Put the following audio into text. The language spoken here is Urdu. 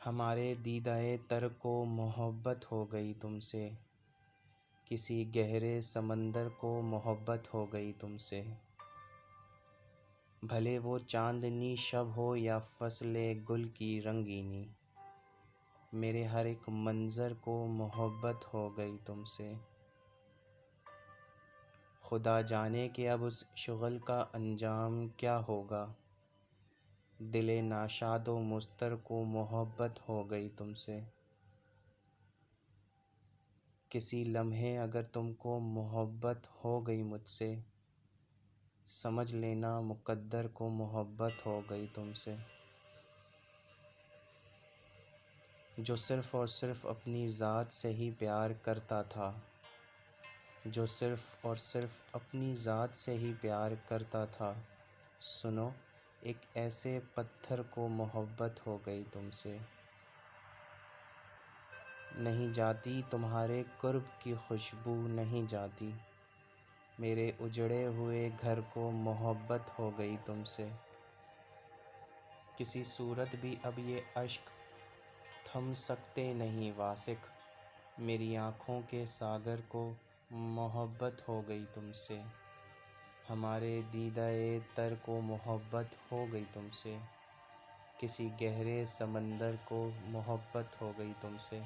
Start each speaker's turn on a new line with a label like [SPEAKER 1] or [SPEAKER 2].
[SPEAKER 1] ہمارے دیدۂ تر کو محبت ہو گئی تم سے، کسی گہرے سمندر کو محبت ہو گئی تم سے۔ بھلے وہ چاندنی شب ہو یا فصل گل کی رنگینی، میرے ہر ایک منظر کو محبت ہو گئی تم سے۔ خدا جانے کہ اب اس شغل کا انجام کیا ہوگا، دل ناشاد و مضطر کو محبت ہو گئی تم سے۔ کسی لمحے اگر تم کو محبت ہو گئی مجھ سے، سمجھ لینا مقدر کو محبت ہو گئی تم سے۔ جو صرف اور صرف اپنی ذات سے ہی پیار کرتا تھا، جو صرف اور صرف اپنی ذات سے ہی پیار کرتا تھا، سنو ایک ایسے پتھر کو محبت ہو گئی تم سے۔ نہیں جاتی تمہارے قرب کی خوشبو، نہیں جاتی میرے اجڑے ہوئے گھر کو محبت ہو گئی تم سے۔ کسی صورت بھی اب یہ اشک تھم سکتے نہیں واثق، میری آنکھوں کے ساغر کو محبت ہو گئی تم سے۔ ہمارے دیدۂ تر کو محبت ہو گئی تم سے، کسی گہرے سمندر کو محبت ہو گئی تم سے۔